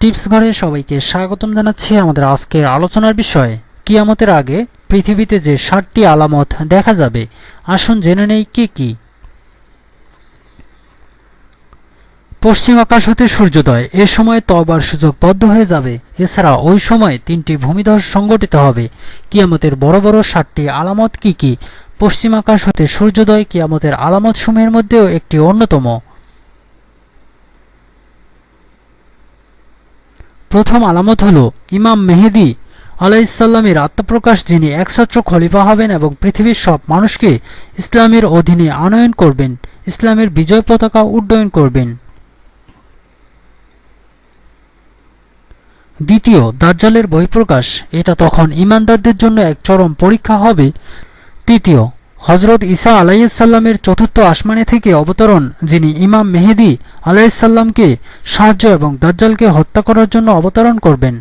Tips ঘরে সবাইকে স্বাগতম জানাচ্ছি। আমাদের আজকের আলোচনার বিষয় কিয়ামতের আগে পৃথিবীতে যে 7টি আলামত দেখা যাবে। আসুন জেনে নেই কি কি। পশ্চিম আকাশ হতে সূর্যোদয়, এ সময় তওবার সুযোগ বদ্ধ হয়ে যাবে। এছাড়া ওই সময় 3টি ভূমিধস সংঘটিত হবে। কিয়ামতের বড় বড় 7টি আলামত কি কি? পশ্চিম আকাশ হতে সূর্যোদয় কিয়ামতের আলামত সমূহের মধ্যেও একটি অন্যতম। প্রথম আলামত হল ইমাম মেহেদী আলাইহিসসালামের আত্মপ্রকাশ, যিনি একছত্র খলিফা হবেন এবং পৃথিবীর সব মানুষকে ইসলামের অধীনে আনয়ন করবেন, ইসলামের বিজয় পতাকা উড্ডয়ন করবেন। দ্বিতীয়, দাজ্জালের বহিঃপ্রকাশ, এটা তখন ঈমানদারদের জন্য এক চরম পরীক্ষা হবে। তৃতীয়, হযরত ঈসা আলাইহিসসালামের চতুর্থ আসমানে থেকে অবতরণ, যিনি ইমাম মেহেদী আলাইহিসসালামকে সাহায্য এবং দাজ্জালকে হত্যা করার জন্য অবতরণ করবেন।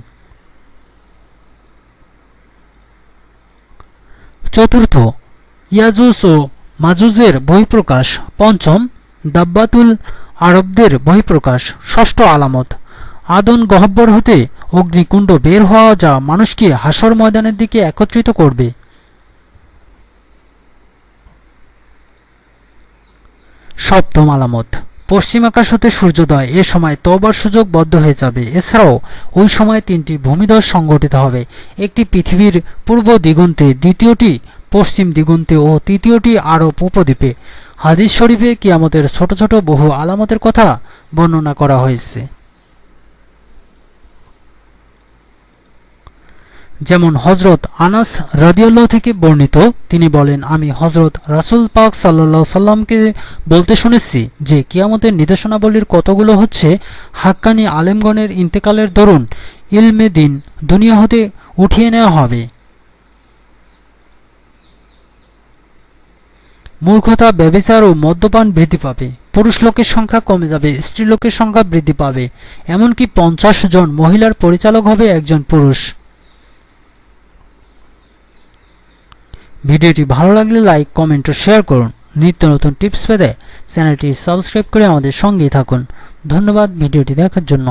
চতুর্থ, ইয়াজুজ ও মাজুজের বহিঃপ্রকাশ। পঞ্চম, দাব্বাতুল আরবদের বহিঃপ্রকাশ। ষষ্ঠ আলামত, আদন গহ্বর হতে অগ্নিকুণ্ড বের হওয়া, যা মানুষকে হাসর ময়দানের দিকে একত্রিত করবে। সপ্তম আলামত, পশ্চিম আকাশ হতে সূর্যোদয়, এ সময় তওবার সুযোগ বদ্ধ হয়ে যাবে। এছাড়াও ওই সময় 3টি ভূমিধস সংঘটিত হবে, একটি পৃথিবীর পূর্ব দিগন্তে, দ্বিতীয়টি পশ্চিম দিগন্তে ও তৃতীয়টি আরব উপদ্বীপে। হাদিস শরীফে কিয়ামতের ছোট ছোট বহু আলামতের কথা বর্ণনা করা হয়েছে। যেমন হযরত আনাস রাদিয়াল্লাহু থেকে বর্ণিত, তিনি বলেন, আমি হযরত রাসূল পাক সাল্লাল্লাহু আলাইহি সাল্লামকে বলতে শুনেছি যে কিয়ামতের নিদর্শনাবলীর কতগুলো হচ্ছে, হাক্কানি আলেমগণের ইন্তেকালের দরুন ইলমে দ্বীন দুনিয়া হতে উঠিয়ে নেওয়া হবে। মূর্খতা, ব্যভিচার ও মদ্যপান বৃদ্ধি পাবে। পুরুষ লোকের সংখ্যা কমে যাবে, স্ত্রী লোকের সংখ্যা বৃদ্ধি পাবে। এমনকি 50 জন মহিলার পরিচালক হবে একজন পুরুষ। ভিডিওটি ভালো লাগলে লাইক, কমেন্ট ও শেয়ার করুন। নিত্য নতুন টিপস পেতে চ্যানেলটি সাবস্ক্রাইব করে আমাদের সঙ্গেই থাকুন। ধন্যবাদ ভিডিওটি দেখার জন্য।